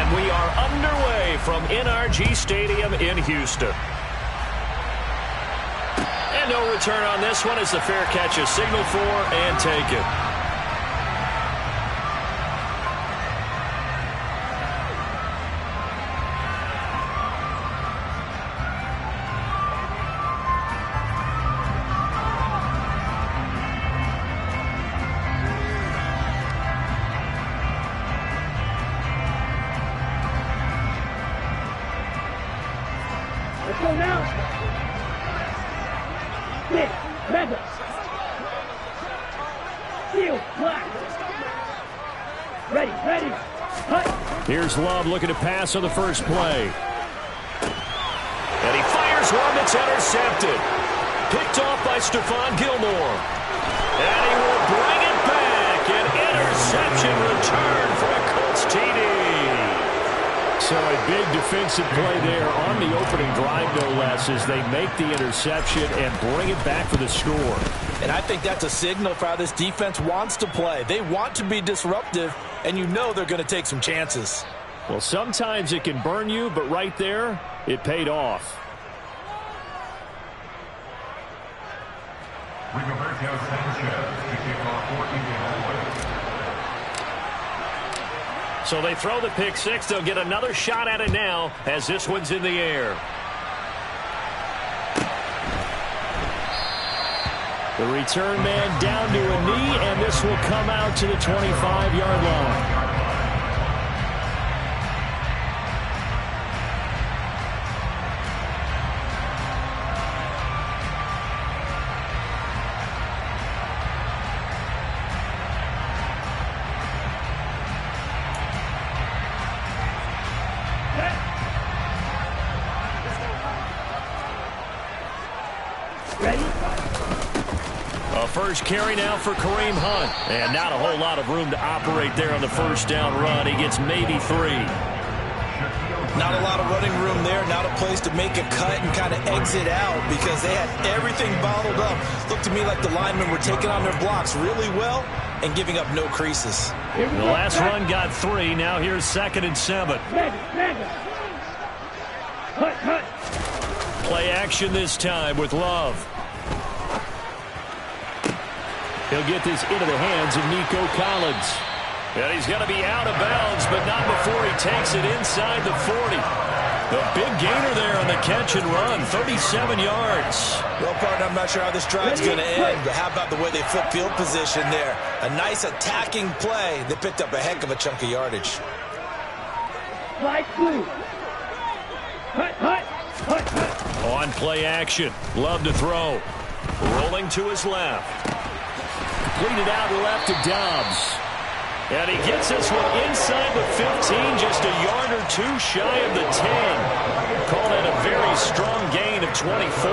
And we are underway from NRG Stadium in Houston. And no return on this one as the fair catch is signaled for and taken. Let's go now. Hit, mega. Seal, black. Ready, ready. Hut. Here's Love looking to pass on the first play. And he fires one that's intercepted. Picked off by Stephon Gilmore. And he will bring it back. An interception return for a Colts TD. So a big defensive play there on the opening drive, no less, as they make the interception and bring it back for the score. And I think that's a signal for how this defense wants to play. They want to be disruptive, and you know they're going to take some chances. Well, sometimes it can burn you, but right there, it paid off. Rigoberto Sanchez to kick off for Indianapolis. So they throw the pick six. They'll get another shot at it now as this one's in the air. The return man down to a knee, and this will come out to the 25-yard line. First carry now for Kareem Hunt. And not a whole lot of room to operate there on the first down run. He gets maybe 3. Not a lot of running room there. Not a place to make a cut and kind of exit out because they had everything bottled up. Looked to me like the linemen were taking on their blocks really well and giving up no creases. The last run got 3. Now here's 2nd and 7. Play action this time with Love. He'll get this into the hands of Nico Collins. And he's going to be out of bounds, but not before he takes it inside the 40. The big gainer there on the catch and run, 37 yards. Well, partner, I'm not sure how this drive's going to end, but how about the way they flip field position there? A nice attacking play. They picked up a heck of a chunk of yardage. On play action, Love to throw. Rolling to his left. Completed out left to Dobbs. And he gets this one inside the 15, just a yard or 2 shy of the 10. Call that a very strong gain of 24.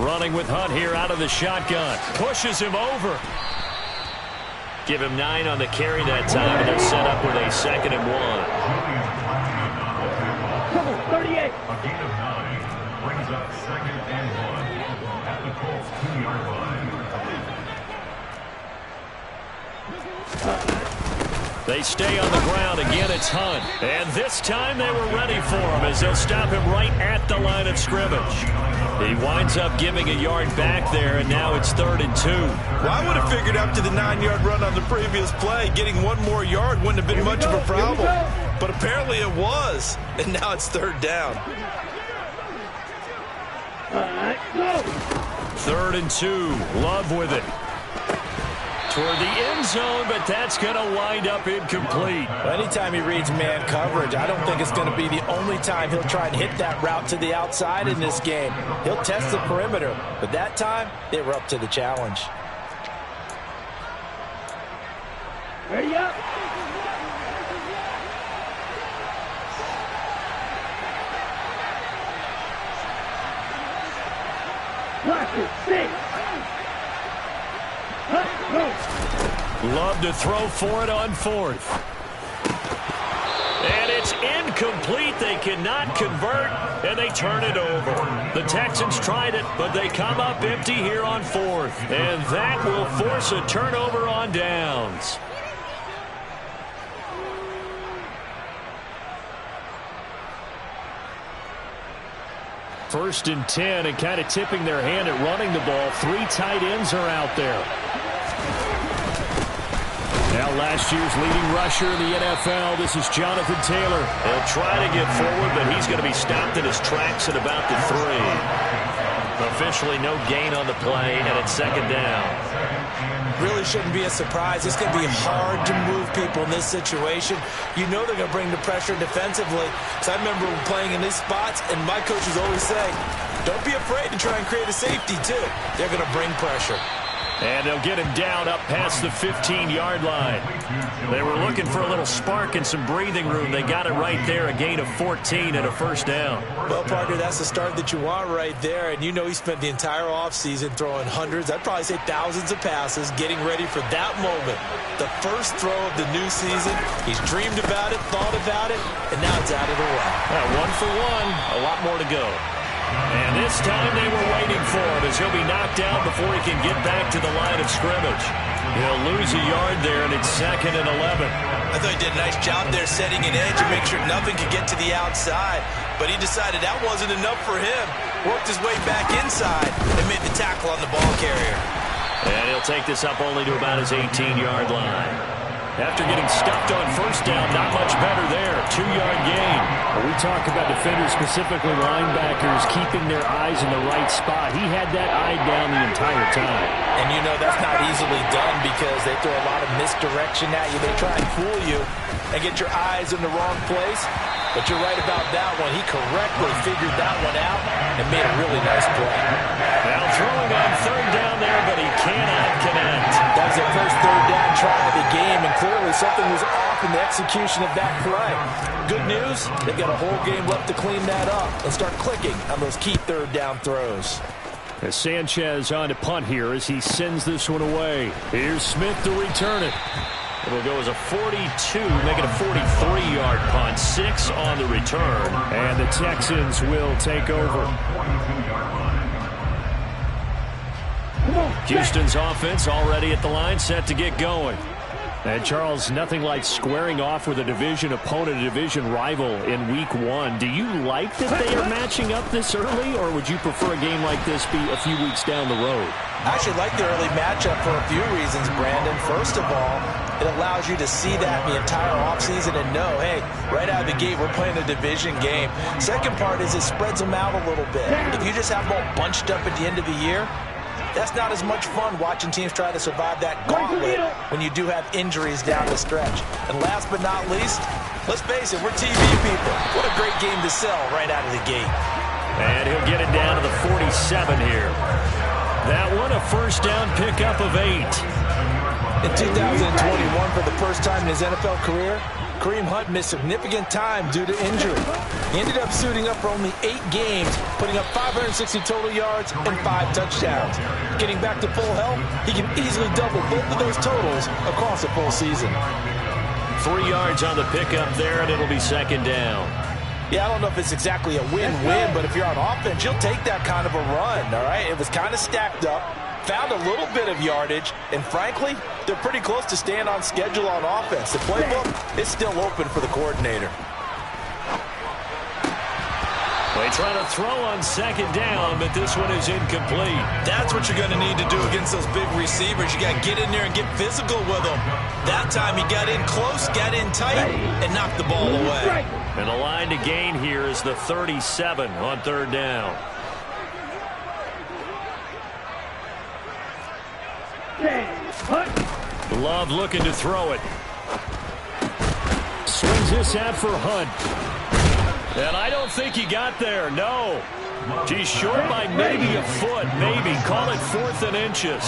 Running with Hunt here out of the shotgun. Pushes him over. Give him 9 on the carry that time, and they're set up with a 2nd and 1. 38. A gain of 9 brings up 2nd and 1 at the Colts 2-yard line. They stay on the ground. Again, it's Hunt. And this time they were ready for him as they'll stop him right at the line of scrimmage. He winds up giving a yard back there, and now it's 3rd and 2. Well, I would have figured after the 9-yard run on the previous play, getting 1 more yard wouldn't have been much of a problem. But apparently it was, and now it's 3rd down. 3rd and 2. Love with it. Toward the end zone, but that's going to wind up incomplete. Anytime he reads man coverage, I don't think it's going to be the only time he'll try and hit that route to the outside in this game. He'll test the perimeter, but that time, they were up to the challenge. Ready up. Love to throw for it on 4th. And it's incomplete. incomplete. They cannot convert, and they turn it over. The Texans tried it, but they come up empty here on fourth. And that will force a turnover on downs. First and 10, and kind of tipping their hand at running the ball. 3 tight ends are out there. Now last year's leading rusher in the NFL, this is Jonathan Taylor. He'll try to get forward, but he's going to be stopped in his tracks at about the 3. Officially no gain on the play, and it's second down. Really shouldn't be a surprise. It's going to be hard to move people in this situation. You know they're going to bring the pressure defensively. So I remember playing in these spots, and my coaches always say, don't be afraid to try and create a safety, too. They're going to bring pressure. And they'll get him down up past the 15-yard line. They were looking for a little spark and some breathing room. They got it right there, a gain of 14 and a first down. Well, partner, that's the start that you want right there. And you know he spent the entire offseason throwing hundreds, I'd probably say thousands of passes, getting ready for that moment. The first throw of the new season. He's dreamed about it, thought about it, and now it's out of the way. 1 for 1, a lot more to go. And this time they were waiting for him as he'll be knocked down before he can get back to the line of scrimmage. He'll lose a yard there, and it's 2nd and 11. I thought he did a nice job there setting an edge and make sure nothing could get to the outside. But he decided that wasn't enough for him. Worked his way back inside and made the tackle on the ball carrier. And he'll take this up only to about his 18-yard line. After getting stuffed on first down, not much better there. 2-yard gain. When we talk about defenders, specifically linebackers, keeping their eyes in the right spot. He had that eye down the entire time. And you know that's not easily done because they throw a lot of misdirection at you. They try and fool you and get your eyes in the wrong place. But you're right about that one. He correctly figured that one out and made a really nice play. Now throwing on third down there, but he cannot connect. That was the first third down try of the game, and clearly something was off in the execution of that play. Good news, they've got a whole game left to clean that up and start clicking on those key third down throws. As Sanchez on to punt here as he sends this one away. Here's Smith to return it. It'll go as a 42, make it a 43-yard punt. 6 on the return. And the Texans will take over. Houston's offense already at the line, set to get going. And Charles, nothing like squaring off with a division opponent, a division rival in week 1. Do you like that they are matching up this early, or would you prefer a game like this be a few weeks down the road? I actually like the early matchup for a few reasons, Brandon. First of all, it allows you to see that the entire offseason and know, hey, right out of the gate, we're playing a division game. Second part is it spreads them out a little bit. If you just have them all bunched up at the end of the year, that's not as much fun watching teams try to survive that gauntlet when you do have injuries down the stretch. And last but not least, let's face it, we're TV people. What a great game to sell right out of the gate. And he'll get it down to the 47 here. That one, a first down pickup of 8. In 2021, for the first time in his NFL career, Kareem Hunt missed significant time due to injury. He ended up suiting up for only 8 games, putting up 560 total yards and 5 touchdowns. Getting back to full health, he can easily double both of those totals across a full season. 3 yards on the pickup there, and it'll be second down. Yeah, I don't know if it's exactly a win-win, but if you're on offense, you'll take that kind of a run, all right? It was kind of stacked up, found a little bit of yardage, and frankly, they're pretty close to staying on schedule on offense. The playbook is still open for the coordinator. They try to throw on second down, but this one is incomplete. That's what you're going to need to do against those big receivers. You got to get in there and get physical with them. That time he got in close, got in tight, and knocked the ball away. And the line to gain here is the 37 on third down. Love looking to throw it. Swings this out for Hunt. And I don't think he got there, no. He's short by maybe a foot, maybe. Call it 4th and inches.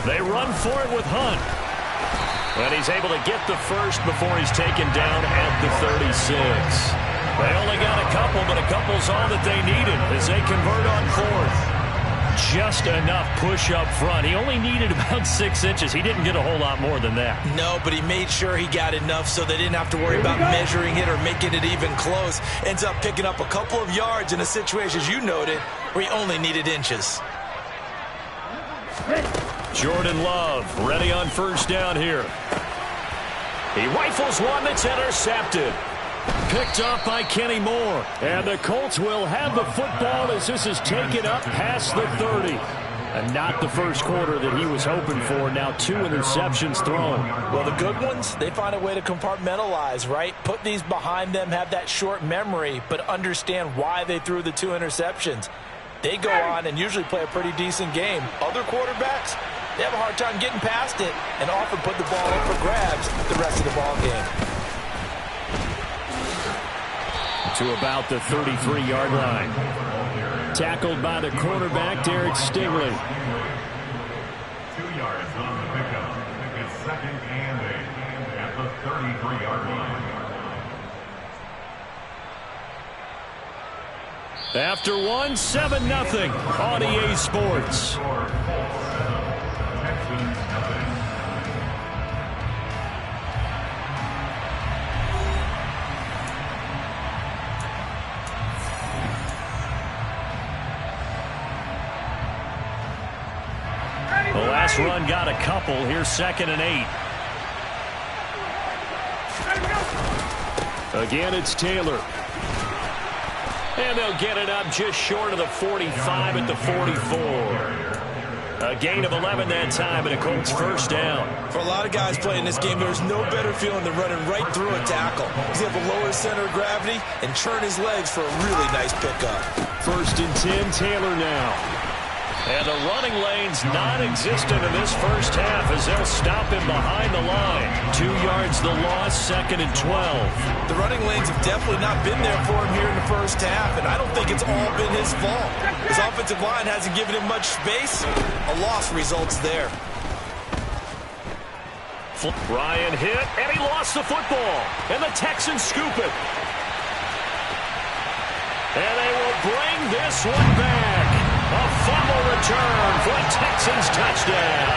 They run for it with Hunt. And he's able to get the first before he's taken down at the 36. They only got a couple, but a couple's all that they needed as they convert on 4th. Just enough push up front. He only needed about 6 inches. He didn't get a whole lot more than that. No, but he made sure he got enough so they didn't have to worry about measuring it or making it even close. Ends up picking up a couple of yards in a situation, as you noted, where he only needed inches. Jordan Love ready on first down here. He rifles one that's intercepted. Picked up by Kenny Moore. And the Colts will have the football as this is taken up past the 30. And not the first quarter that he was hoping for. Now 2 interceptions thrown. Well, the good ones, they find a way to compartmentalize, right? Put these behind them, have that short memory, but understand why they threw the 2 interceptions. They go on and usually play a pretty decent game. Other quarterbacks, they have a hard time getting past it and often put the ball up for grabs the rest of the ball game. To about the 33-yard line. Tackled by the quarterback, Derek Stingley. 2 yards on the pickup. It's 2nd and 8 at the 33-yard line. After 1, 7-0 on EA Sports. The last run got a couple. Here's 2nd and 8. Again, it's Taylor. And they'll get it up just short of the 45 at the 44. A gain of 11 that time and a Colts first down. For a lot of guys playing this game, there's no better feeling than running right through a tackle. He's able to lower his center of gravity and turn his legs for a really nice pickup. 1st and 10, Taylor now. And the running lane's non-existent in this first half as they'll stop him behind the line. 2 yards the loss, 2nd and 12. The running lanes have definitely not been there for him here in the first half, and I don't think it's all been his fault. His offensive line hasn't given him much space. A loss results there. Ryan hit, and he lost the football. And the Texans scoop it. And they will bring this one back. A fumble return for a Texans touchdown.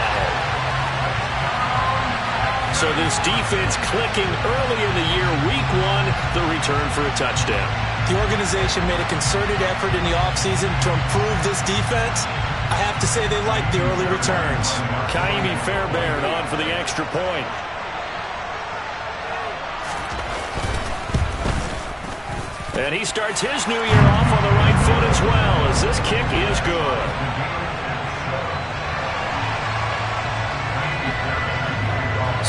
So this defense clicking early in the year, week 1, the return for a touchdown. The organization made a concerted effort in the offseason to improve this defense. I have to say they like the early returns. Kaimi Fairbairn on for the extra point. And he starts his new year off on the right foot as well, as this kick is good.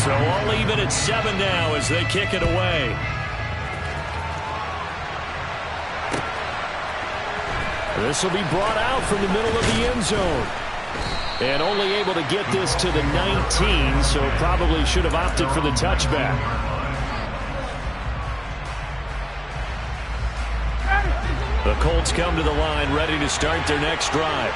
So all even at 7 now as they kick it away. This will be brought out from the middle of the end zone. And only able to get this to the 19, so probably should have opted for the touchback. The Colts come to the line ready to start their next drive.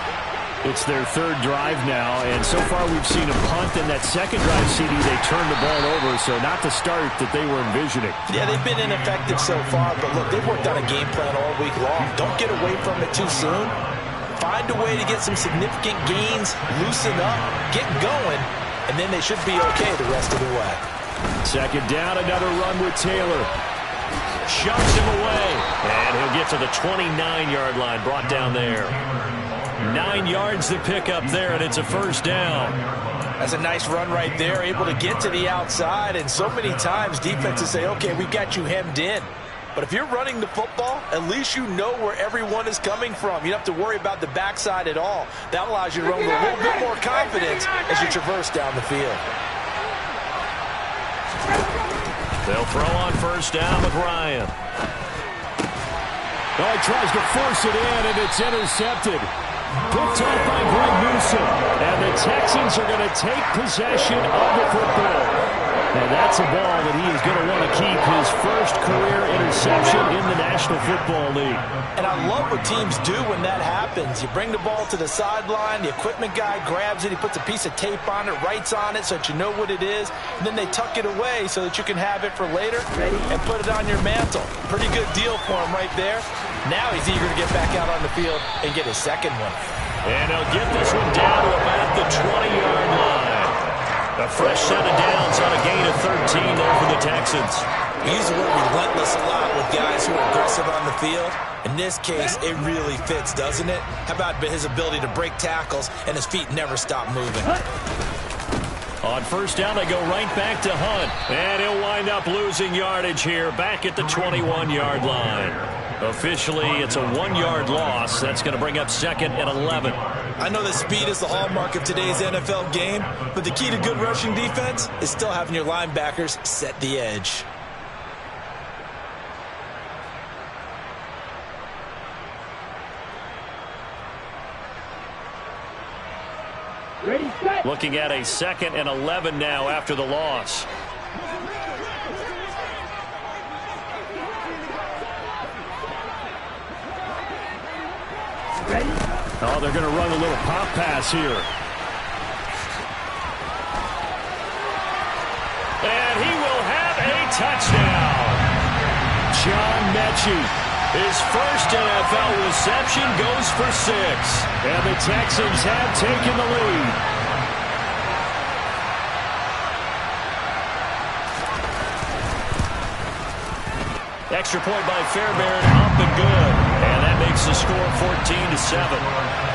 It's their 3rd drive now, and so far we've seen a punt, and that 2nd drive, CD, they turned the ball over, so not the start that they were envisioning. Yeah, they've been ineffective so far, but look, they've worked on a game plan all week long. Don't get away from it too soon. Find a way to get some significant gains, loosen up, get going, and then they should be okay the rest of the way. 2nd down, another run with Taylor. Shoves him away, and he'll get to the 29-yard line, brought down there. 9 yards to pick up there, and it's a first down. That's a nice run right there, able to get to the outside, and so many times defenses say, okay, we've got you hemmed in. But if you're running the football, at least you know where everyone is coming from. You don't have to worry about the backside at all. That allows you to run with a little bit more confidence as you traverse down the field. They'll throw on first down with Ryan. Oh, he tries to force it in, and it's intercepted. Picked up by Greg Newsome. And the Texans are going to take possession of the football. And that's a ball that he is going to want to keep, his first career interception in the National Football League. And I love what teams do when that happens. You bring the ball to the sideline, the equipment guy grabs it, he puts a piece of tape on it, writes on it so that you know what it is, and then they tuck it away so that you can have it for later and put it on your mantle. Pretty good deal for him right there. Now he's eager to get back out on the field and get his second one. And they'll get this one down to about the 20-yard line. A fresh set of downs on a gain of 13 there for the Texans. We use the word relentless a lot with guys who are aggressive on the field. In this case, it really fits, doesn't it? How about his ability to break tackles and his feet never stop moving? On first down, they go right back to Hunt. And he'll wind up losing yardage here back at the 21-yard line. Officially, it's a 1-yard loss. That's going to bring up second and 11. I know that speed is the hallmark of today's NFL game, but the key to good rushing defense is still having your linebackers set the edge. Ready, set. Looking at a second and 11 now after the loss. Ready. Oh, they're going to run a little pop pass here. And he will have a touchdown. John Mechie. His first NFL reception goes for 6. And the Texans have taken the lead. Extra point by Fairbairn, up and good. And that makes the score 14-7.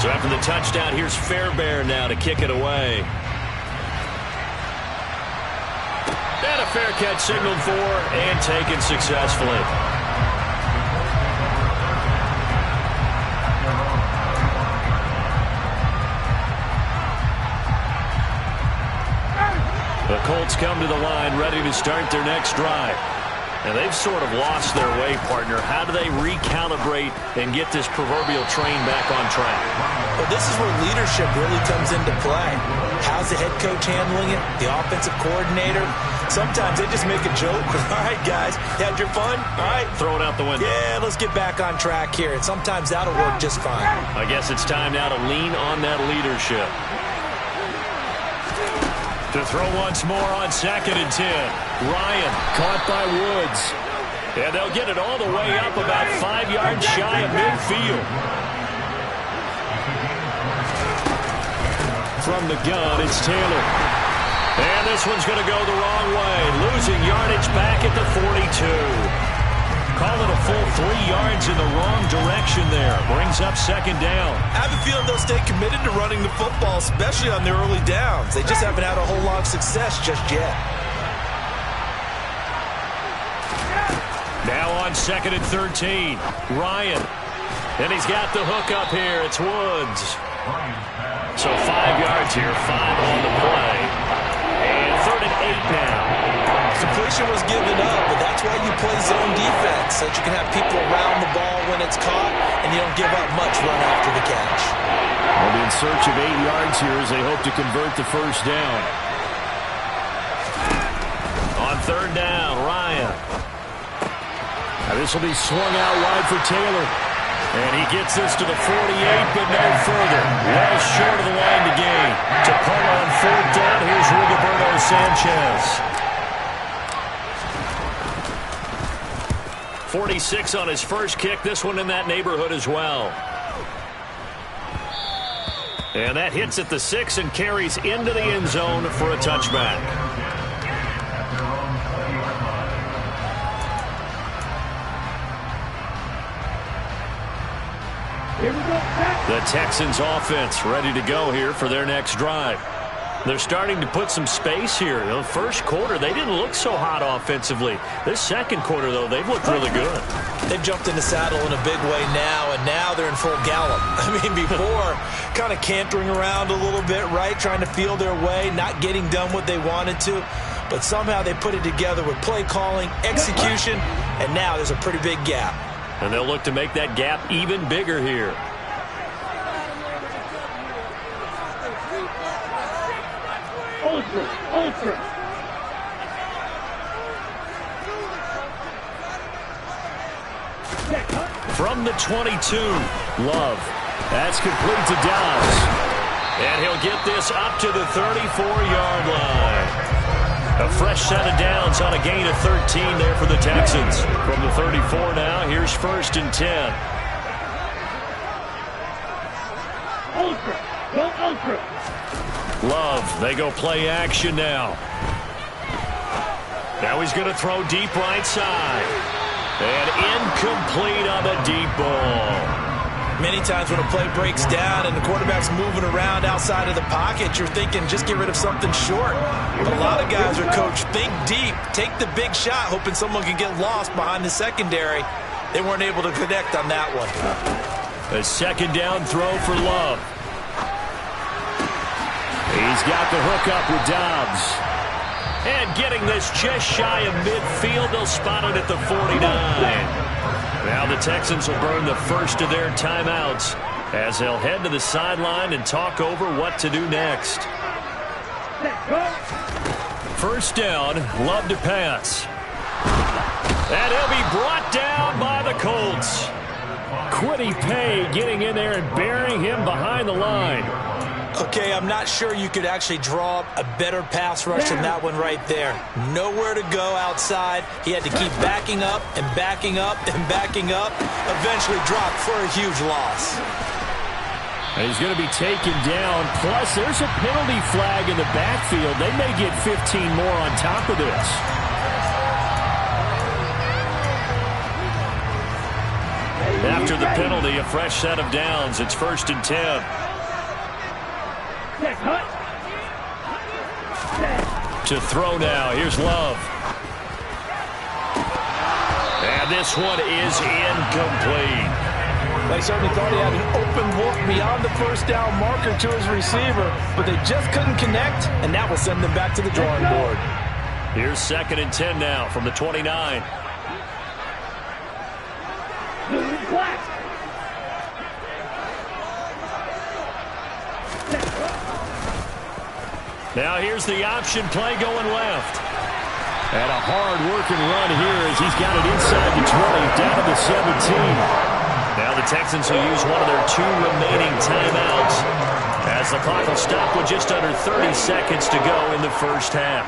So after the touchdown, here's Fairbairn now to kick it away. And a fair catch signaled for and taken successfully. The Colts come to the line ready to start their next drive. And they've sort of lost their way, partner. How do they recalibrate and get this proverbial train back on track? Well, this is where leadership really comes into play. How's the head coach handling it? The offensive coordinator? Sometimes they just make a joke. All right, guys, you had your fun? All right. Throw it out the window. Yeah, let's get back on track here. And sometimes that'll work just fine. I guess it's time now to lean on that leadership. To throw once more on second and 10. Ryan caught by Woods. And they'll get it all the way up about 5 yards shy of midfield. From the gun, it's Taylor. And this one's going to go the wrong way. Losing yardage back at the 42. Call it a full 3 yards in the wrong direction there. Brings up second down. I have a feeling they'll stay committed to running the football, especially on their early downs. They just haven't had a whole lot of success just yet. Now on second and 13. Ryan. And he's got the hook up here. It's Woods. So 5 yards here, 5 on the play. And third and 8 now. Completion was given up, but that's why you play zone defense, so that you can have people around the ball when it's caught, and you don't give up much run after the catch. Well, in search of 8 yards here as they hope to convert the first down. On third down, Ryan. Now this will be swung out wide for Taylor. And he gets this to the 48, but no further. Well short of the line to gain. To pull on fourth down, here's Rigoberto Sanchez. 46 on his first kick. This one in that neighborhood as well. And that hits at the 6 and carries into the end zone for a touchback. Here we go. Back. The Texans offense ready to go here for their next drive. They're starting to put some space here. The first quarter, they didn't look so hot offensively. This second quarter, though, they've looked really good. They've jumped in the saddle in a big way now, and now they're in full gallop. I mean, before, kind of cantering around a little bit, right, trying to feel their way, not getting done what they wanted to. But somehow they put it together with play calling, execution, and now there's a pretty big gap. And they'll look to make that gap even bigger here. Ultra. From the 22, Love. That's complete to Downs. And he'll get this up to the 34-yard line. A fresh set of downs on a gain of 13 there for the Texans. From the 34 now, here's 1st and 10. Ultra. Go ultra. Love, they go play action now. Now he's going to throw deep right side. And incomplete on the deep ball. Many times when a play breaks down and the quarterback's moving around outside of the pocket, you're thinking just get rid of something short. But a lot of guys are coached, think deep, take the big shot, hoping someone can get lost behind the secondary. They weren't able to connect on that one. A 2nd down throw for Love. He's got the hook up with Dobbs. And getting this just shy of midfield, they'll spot it at the 49. Now the Texans will burn the first of their timeouts as they'll head to the sideline and talk over what to do next. 1st down, Love to pass. And he'll be brought down by the Colts. Kwity Paye getting in there and burying him behind the line. Okay, I'm not sure you could actually draw up a better pass rush than that one right there. Nowhere to go outside. He had to keep backing up and backing up and backing up. Eventually dropped for a huge loss. And he's going to be taken down. Plus, there's a penalty flag in the backfield. They may get 15 more on top of this. After the penalty, a fresh set of downs. It's 1st and 10. To throw now. Here's Love. And this one is incomplete. They certainly thought he had an open look beyond the 1st down marker to his receiver, but they just couldn't connect, and that will send them back to the drawing board. Here's 2nd and 10 now from the 29. Now here's the option play going left. And a hard-working run here as he's got it inside the 20, down to the 17. Now the Texans will use one of their 2 remaining timeouts as the clock will stop with just under 30 seconds to go in the first half.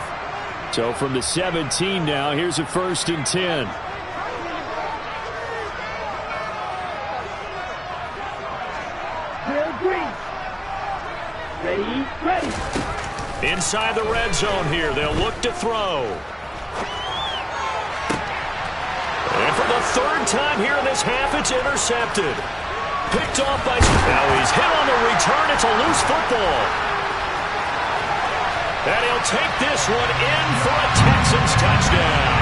So from the 17 now, here's a 1st and 10. Ready. Inside the red zone here, they'll look to throw. And for the 3rd time here in this half, it's intercepted. Picked off by... Now he's hit on the return. It's a loose football. And he'll take this one in for a Texans touchdown.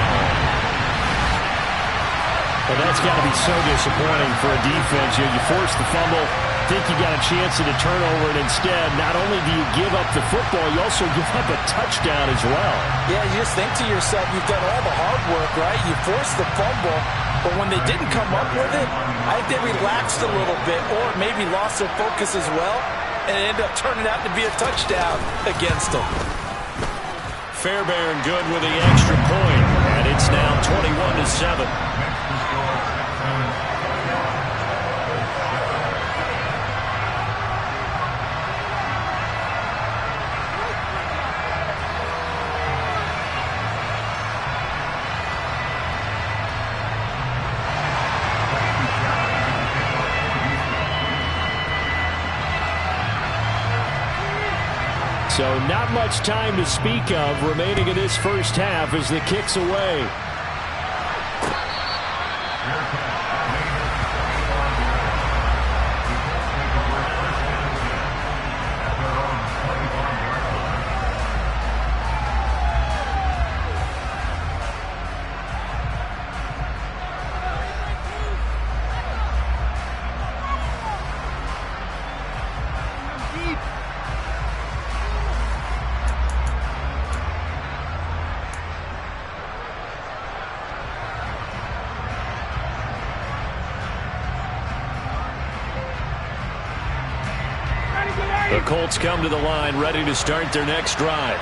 Well, that's got to be so disappointing for a defense. You force the fumble, think you got a chance at a turnover, and instead, not only do you give up the football, you also give up a touchdown as well. Yeah, you just think to yourself, you've done all the hard work, right? You forced the fumble, but when they didn't come up with it, I think they relaxed a little bit or maybe lost their focus as well, and it ended up turning out to be a touchdown against them. Fairbairn good with the extra point, and it's now 21-7. So not much time to speak of remaining in this first half as the kick's away. The Colts come to the line ready to start their next drive.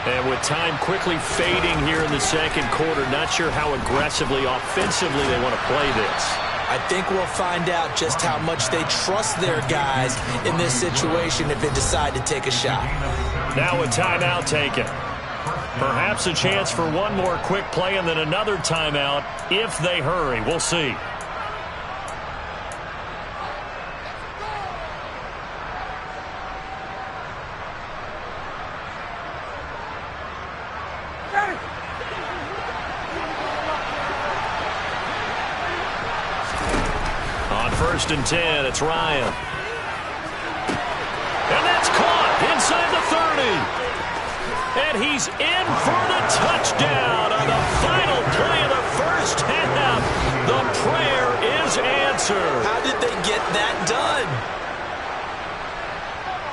And with time quickly fading here in the second quarter, not sure how aggressively, offensively they want to play this. I think we'll find out just how much they trust their guys in this situation if they decide to take a shot. Now a timeout taken. Perhaps a chance for one more quick play and then another timeout if they hurry. We'll see. On 1st and 10, it's Ryan. And that's caught inside the 30. And he's in for the touchdown on the final play of the first half. The prayer is answered. How did they get that done?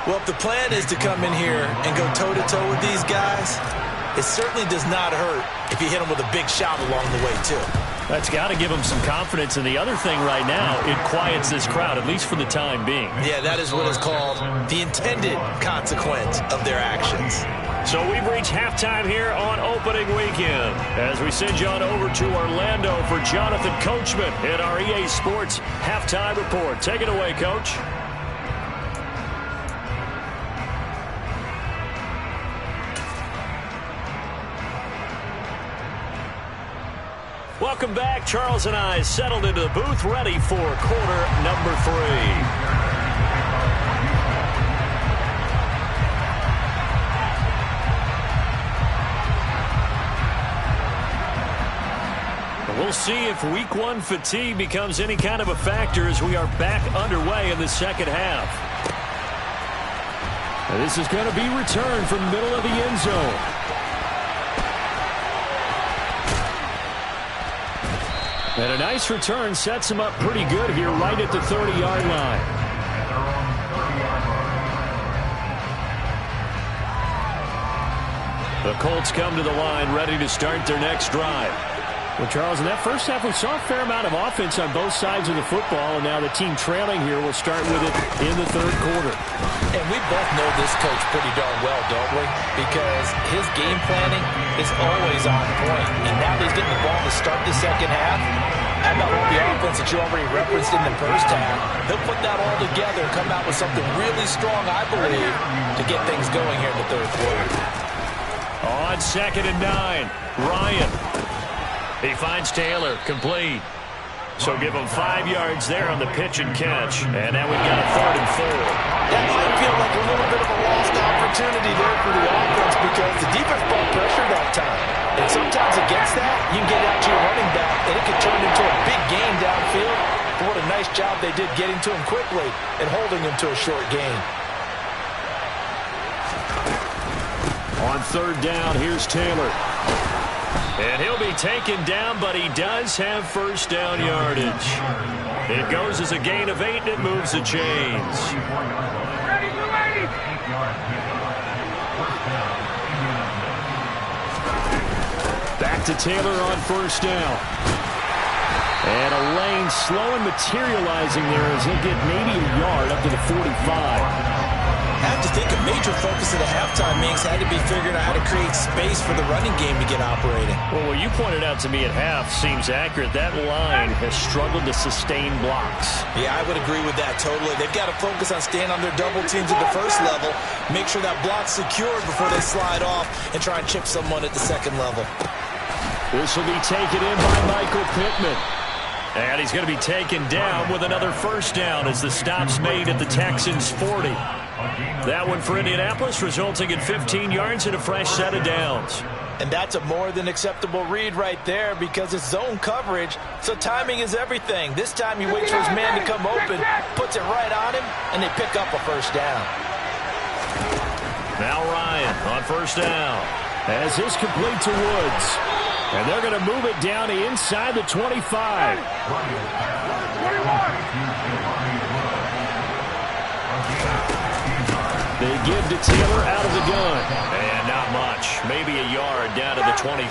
Well, if the plan is to come in here and go toe-to-toe with these guys, it certainly does not hurt if you hit them with a big shot along the way, too. That's got to give them some confidence. And the other thing right now, it quiets this crowd, at least for the time being. Yeah, that is what is called the intended consequence of their actions. So we've reached halftime here on opening weekend as we send you on over to Orlando for Jonathan Coachman in our EA Sports Halftime Report. Take it away, Coach. Welcome back. Charles and I settled into the booth, ready for quarter number 3. We'll see if week 1 fatigue becomes any kind of a factor as we are back underway in the second half. And this is going to be returned from the middle of the end zone. And a nice return sets him up pretty good here right at the 30-yard line. The Colts come to the line ready to start their next drive. Well, Charles, in that first half, we saw a fair amount of offense on both sides of the football, and now the team trailing here will start with it in the third quarter. And we both know this coach pretty darn well, don't we? Because his game planning is always on point. And now he's getting the ball to start the second half. How about all the offense that you already referenced in the first half? He'll put that all together and come out with something really strong, I believe, to get things going here in the third quarter. On 2nd and 9, Ryan. He finds Taylor, complete. So give him 5 yards there on the pitch and catch. And now we've got a 3rd and 4. That might feel like a little bit of a lost opportunity there for the offense because the defense brought pressure that time. And sometimes against that, you can get out to your running back, and it can turn into a big gain downfield. But what a nice job they did getting to him quickly and holding him to a short gain. On 3rd down, here's Taylor. And he'll be taken down, but he does have first down yardage. It goes as a gain of 8, and it moves the chains. Back to Taylor on 1st down. And a lane slow and materializing there as he'll get maybe a yard up to the 45. I have to think a major focus of the halftime meetings had to be figuring out how to create space for the running game to get operating. Well, what you pointed out to me at half seems accurate. That line has struggled to sustain blocks. Yeah, I would agree with that totally. They've got to focus on staying on their double teams at the first level, make sure that block's secured before they slide off and try and chip someone at the second level. This will be taken in by Michael Pittman. And he's going to be taken down with another first down as the stop's made at the Texans' 40. That one for Indianapolis, resulting in 15 yards and a fresh set of downs. And that's a more than acceptable read right there because it's zone coverage, so timing is everything. This time he waits for his man to come open, puts it right on him, and they pick up a first down. Now Ryan on 1st down. As this complete to Woods. And they're going to move it down to inside the 25. They give to Taylor out of the gun. And not much. Maybe a yard down to the 23.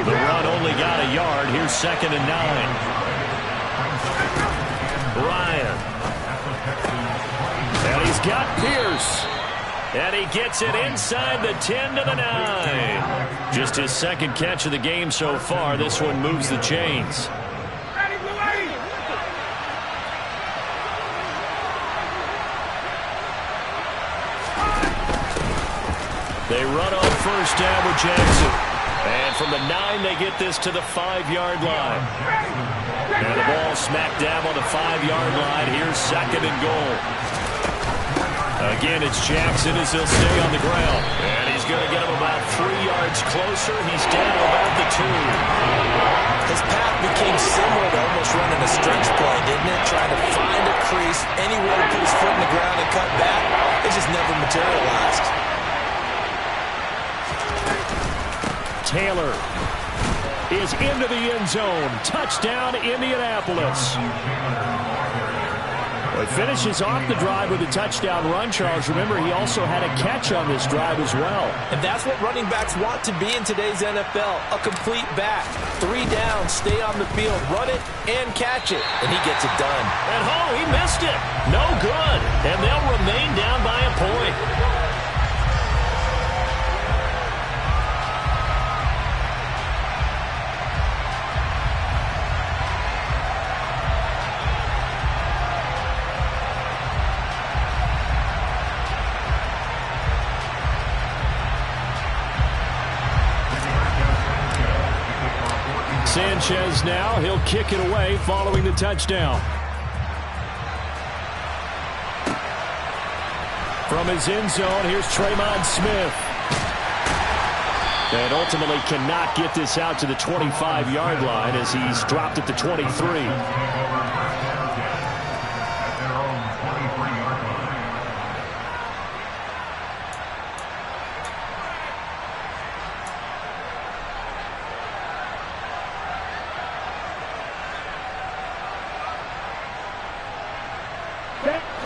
The run only got a yard. Here's 2nd and 9. Ryan. And he's got Pierce. And he gets it inside the 10 to the 9. Just his 2nd catch of the game so far. This one moves the chains. They run on first down with Jackson. And from the 9, they get this to the 5-yard line. And the ball smack dab on the 5-yard line. Here's 2nd and goal. Again, it's Jackson as he'll stay on the ground. And he's going to get him about 3 yards closer. He's down to about the 2. His path became similar to almost running a stretch play, didn't it? Trying to find a crease, anywhere to put his foot in the ground and cut back. It just never materialized. Taylor is into the end zone. Touchdown, Indianapolis. Well, he finishes off the drive with a touchdown run, Charles. Remember, he also had a catch on this drive as well. And that's what running backs want to be in today's NFL, a complete back. 3 downs, stay on the field, run it, and catch it. And he gets it done. And he missed it. No good. And they'll remain down by a point. Sanchez now, he'll kick it away following the touchdown. From his end zone, here's Tremon Smith. And ultimately cannot get this out to the 25-yard line as he's dropped at the 23.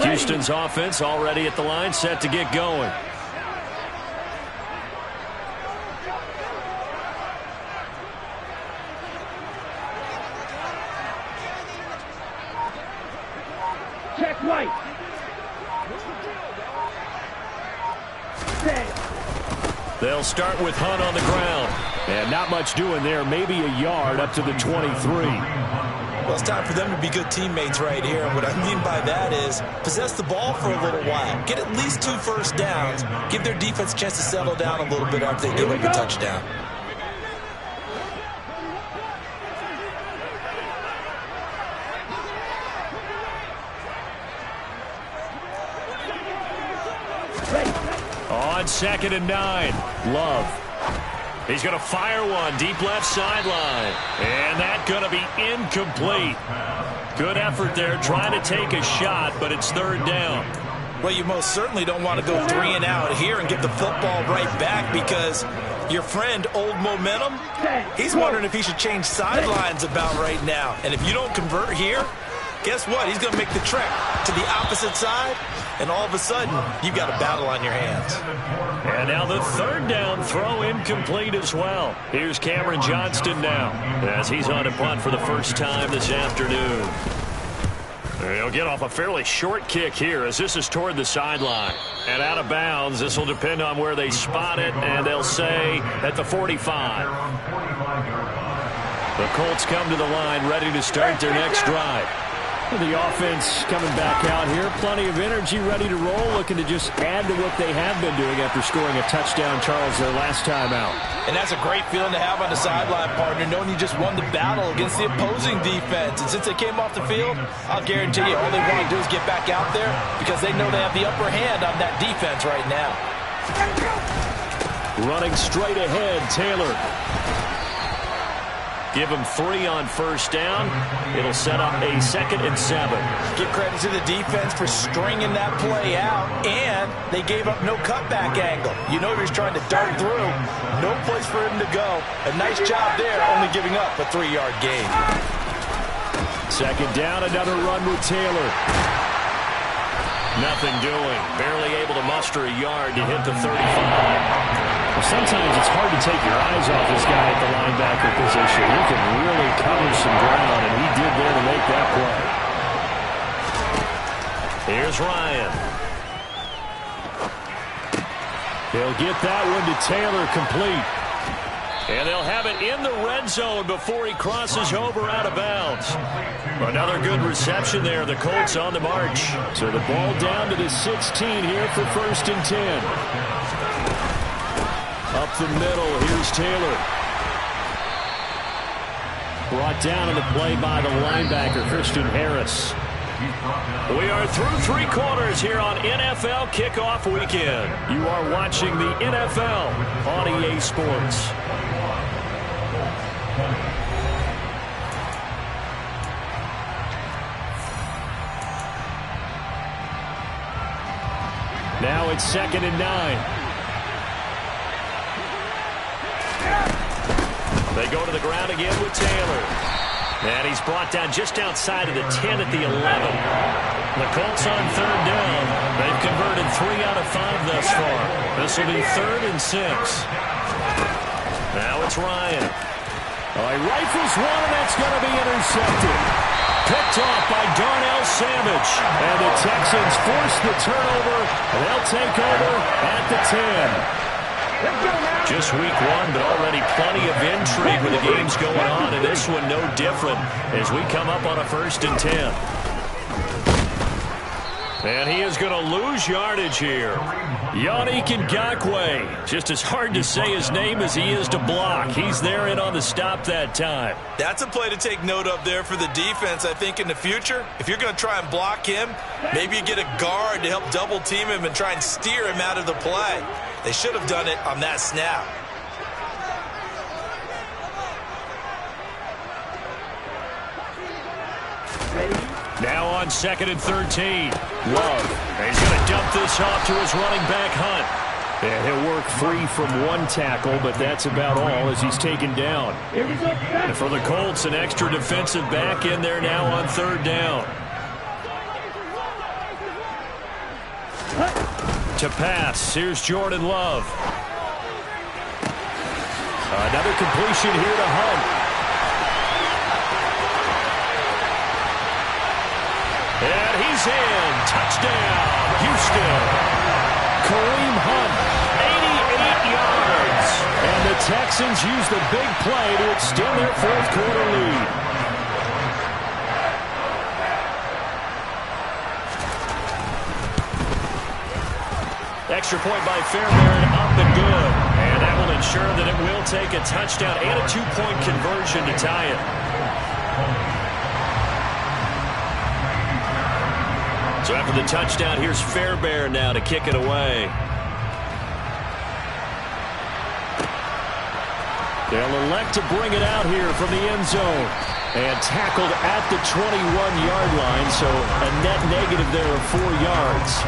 Houston's offense already at the line, set to get going. Check right. They'll start with Hunt on the ground. And not much doing there, maybe a yard up to the 23. Well, it's time for them to be good teammates right here. And what I mean by that is possess the ball for a little while. Get at least 2 first downs. Give their defense a chance to settle down a little bit after they give up a touchdown. On 2nd and 9, Love. He's going to fire one deep left sideline. And that's going to be incomplete. Good effort there trying to take a shot, but it's 3rd down. Well, you most certainly don't want to go 3 and out here and give the football right back because your friend, Old Momentum, he's wondering if he should change sidelines about right now. And if you don't convert here, guess what? He's going to make the trek to the opposite side, and all of a sudden, you've got a battle on your hands. And now the 3rd down throw incomplete as well. Here's Cameron Johnston now as he's on to punt for the first time this afternoon. He'll get off a fairly short kick here as this is toward the sideline. And out of bounds, this will depend on where they spot it, and they'll say at the 45. The Colts come to the line ready to start their next drive. The offense coming back out here. Plenty of energy, ready to roll, looking to just add to what they have been doing after scoring a touchdown, Charles, their last time out. And that's a great feeling to have on the sideline, partner, knowing you just won the battle against the opposing defense. And since they came off the field, I'll guarantee you all they want to do is get back out there because they know they have the upper hand on that defense right now. Running straight ahead, Taylor. Give him 3 on first down. It'll set up a 2nd and 7. Give credit to the defense for stringing that play out, and they gave up no cutback angle. You know he was trying to dart through. No place for him to go. A nice job there, only giving up a 3-yard gain. 2nd down, another run with Taylor. Nothing doing. Barely able to muster a yard to hit the 35. Well, sometimes it's hard to take your eyes off this guy at the linebacker position. He can really cover some ground, and he did there to make that play. Here's Ryan. They'll get that one to Taylor complete. And they'll have it in the red zone before he crosses over out of bounds. Another good reception there. The Colts on the march. So the ball down to the 16 here for 1st and 10. Up the middle, here's Taylor. Brought down on the play by the linebacker, Christian Harris. We are through 3 quarters here on NFL Kickoff Weekend. You are watching the NFL on EA Sports. Now it's 2nd and 9. They go to the ground again with Taylor. And he's brought down just outside of the 10 at the 11. The Colts on 3rd down. They've converted 3 out of 5 thus far. This will be 3rd and 6. Now it's Ryan. He rifles one, and that's going to be intercepted. Picked off by Darnell Savage. And the Texans force the turnover. And they'll take over at the 10. Just week 1, but already plenty of intrigue with the games going on, and this one no different as we come up on a 1st and 10. And he is going to lose yardage here. Yannick Ngakoue. Just as hard to say his name as he is to block. He's there in on the stop that time. That's a play to take note of there for the defense, I think, in the future. If you're going to try and block him, maybe you get a guard to help double team him and try and steer him out of the play. They should have done it on that snap. Now on 2nd and 13. Love. He's going to dump this off to his running back, Hunt. And he'll work free from 1 tackle, but that's about all as he's taken down. And for the Colts, an extra defensive back in there now on 3rd down. To pass, here's Jordan Love. Another completion here to Hunt. And he's in. Touchdown, Houston. Kareem Hunt, 88 yards. And the Texans use the big play to extend their 4th quarter lead. Extra point by Fairbairn, up and good. And that will ensure that it will take a touchdown and a 2-point conversion to tie it. So after the touchdown, here's Fairbairn now to kick it away. They'll elect to bring it out here from the end zone. And tackled at the 21-yard line, so a net negative there of 4 yards.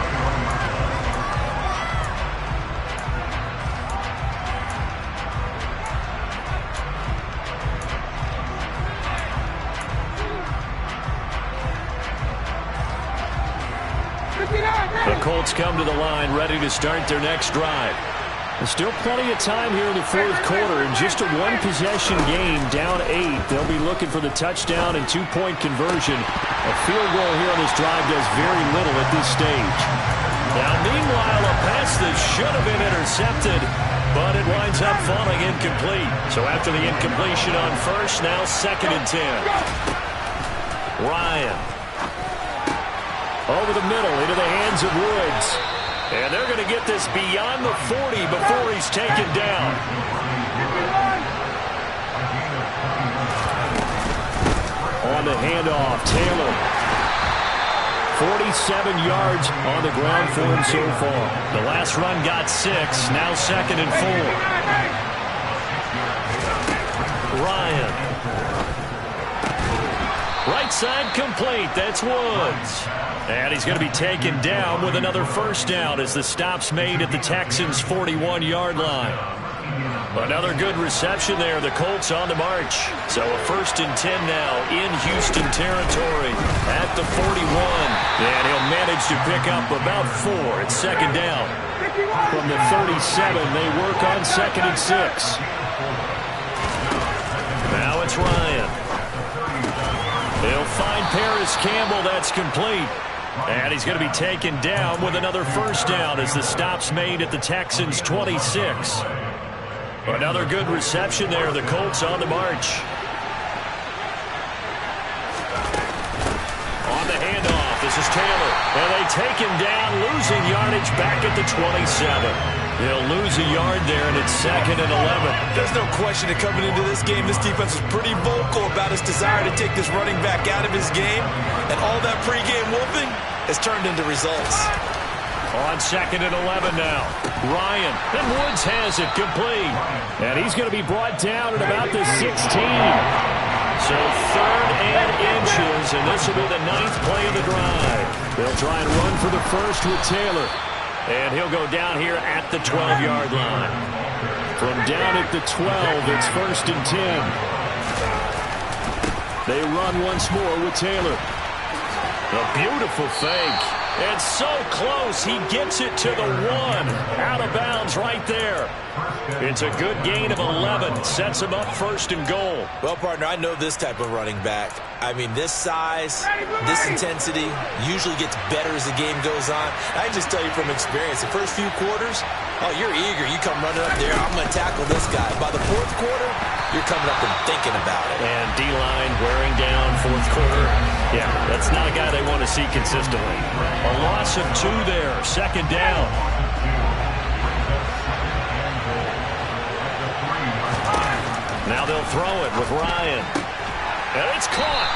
The Colts come to the line, ready to start their next drive. There's still plenty of time here in the 4th quarter. In just a 1-possession game, down 8. They'll be looking for the touchdown and 2-point conversion. A field goal here on this drive does very little at this stage. Now, meanwhile, a pass that should have been intercepted, but it winds up falling incomplete. So after the incompletion on 1st, now 2nd and 10. Ryan. Over the middle, into the hands of Woods. And they're going to get this beyond the 40 before he's taken down. On the handoff, Taylor. 47 yards on the ground for him so far. The last run got 6, now 2nd and 4. Ryan. Right side complete, that's Woods. And he's going to be taken down with another 1st down as the stop's made at the Texans' 41-yard line. Another good reception there. The Colts on the march. So a 1st and 10 now in Houston territory at the 41. And he'll manage to pick up about 4 at 2nd down. From the 37, they work on 2nd and 6. Now it's Ryan. They'll find Paris Campbell. That's complete. And he's going to be taken down with another 1st down as the stop's made at the Texans' 26. Another good reception there. The Colts on the march. On the handoff, this is Taylor. And they take him down, losing yardage back at the 27. They'll lose a yard there, and it's 2nd and 11. There's no question that coming into this game, this defense was pretty vocal about its desire to take this running back out of his game. And all that pregame wolfing has turned into results. On 2nd and 11 now. Ryan, and Woods has it complete. And he's going to be brought down at about the 16. So 3rd and inches, and this will be the 9th play of the drive. They'll try and run for the first with Taylor. And he'll go down here at the 12-yard line. From down at the 12, it's 1st and 10. They run once more with Taylor. A beautiful fake. And so close, he gets it to the 1. Out of bounds right there. It's a good gain of 11. Sets him up 1st and goal. Well, partner, I know this type of running back. I mean, this size, this intensity usually gets better as the game goes on. I can just tell you from experience, the first few quarters, oh, you're eager. You come running up there, I'm going to tackle this guy. By the 4th quarter, you're coming up and thinking about it. And D-line wearing down 4th quarter. Yeah, that's not a guy they want to see consistently. A loss of 2 there, 2nd down. Now they'll throw it with Ryan. And it's caught.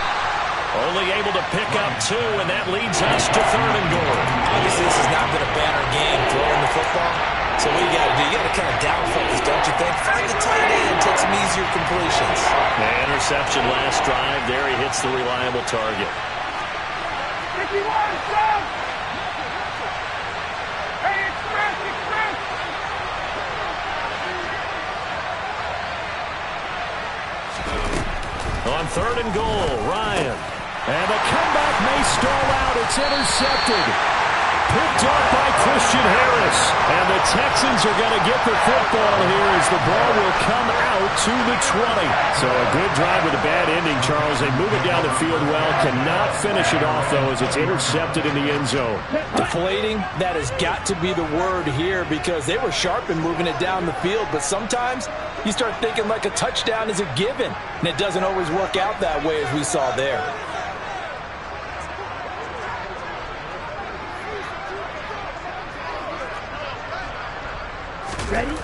Only able to pick up 2, and that leads us to 3rd and goal. Obviously, this has not been a banner game throwing the football. So what you got to do, you got to kind of down focus, don't you think? Find the tight end, take some easier completions. Interception last drive. There he hits the reliable target. 51, stop! Hey, express! On 3rd and goal, Ryan. And the comeback may stall out. It's intercepted. Picked up by Christian Harris. And the Texans are going to get the football here as the ball will come out to the 20. So a good drive with a bad ending, Charles. They move it down the field well. Cannot finish it off, though, as it's intercepted in the end zone. Deflating, that has got to be the word here because they were sharp in moving it down the field. But sometimes you start thinking like a touchdown is a given. And it doesn't always work out that way as we saw there. Ready?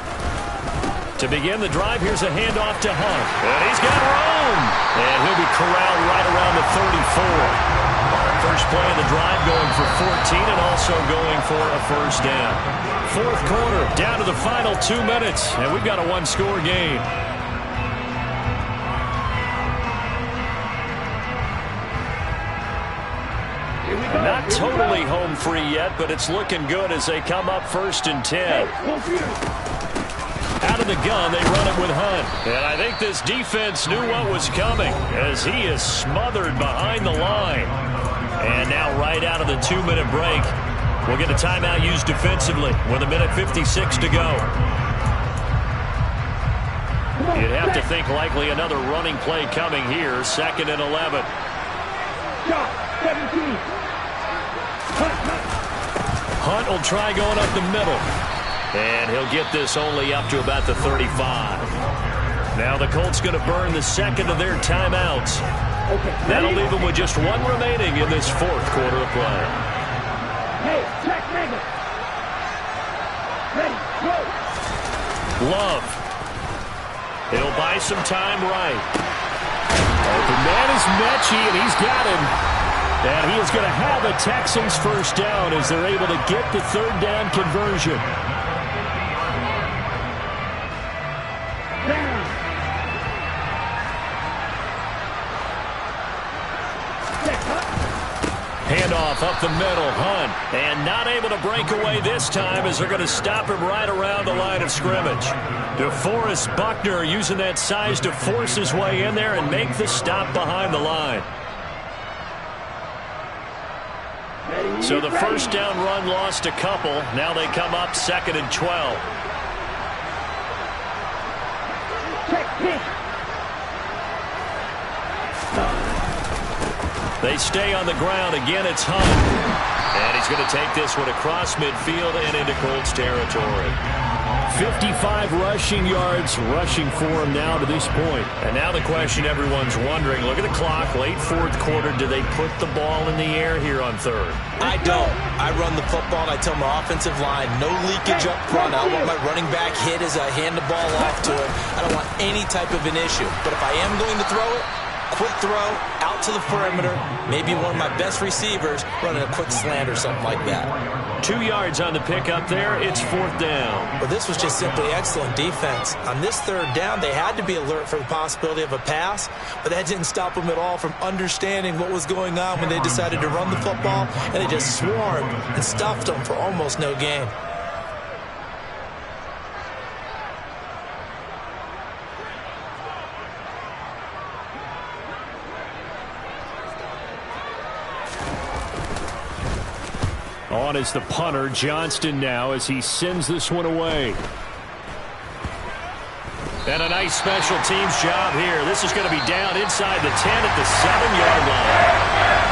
To begin the drive, here's a handoff to Hunt. And he's got room. And he'll be corralled right around the 34. First play of the drive going for 14 and also going for a 1st down. 4th quarter, down to the final 2 minutes. And we've got a 1-score game. Not totally home free yet, but it's looking good as they come up 1st and 10. Out of the gun, they run it with Hunt. And I think this defense knew what was coming as he is smothered behind the line. And now right out of the 2-minute break, we'll get a timeout used defensively with 1:56 to go. You'd have to think likely another running play coming here, 2nd and 11. Shot, 17. Hunt will try going up the middle. And he'll get this only up to about the 35. Now the Colts going to burn the 2nd of their timeouts. That'll leave them with just 1 remaining in this 4th quarter of play. Hey, check Megan. Ready, go. Love. He'll buy some time right. Open man is Mechie, and he's got him. And he is going to have a Texans 1st down as they're able to get the 3rd down conversion. Handoff up the middle, Hunt. And not able to break away this time as they're going to stop him right around the line of scrimmage. DeForest Buckner using that size to force his way in there and make the stop behind the line. So the 1st down run lost a couple. Now they come up 2nd and 12. They stay on the ground. Again, it's Hunt. And he's going to take this one across midfield and into Colts territory. 55 rushing yards rushing for him now to this point. And now the question everyone's wondering, look at the clock, late fourth quarter, do they put the ball in the air here on third? I don't. I run the football and I tell my offensive line, no leakage up front. I don't want my running back hit as I hand the ball off to him. I don't want any type of an issue. But if I am going to throw it, quick throw, out to the perimeter, maybe one of my best receivers running a quick slant or something like that. 2 yards on the pickup there. It's fourth down. Well, this was just simply excellent defense. On this third down, they had to be alert for the possibility of a pass, but that didn't stop them at all from understanding what was going on when they decided to run the football, and they just swarmed and stuffed them for almost no gain. On is the punter, Johnston now, as he sends this one away. And a nice special teams job here. This is going to be down inside the 10 at the 7-yard line.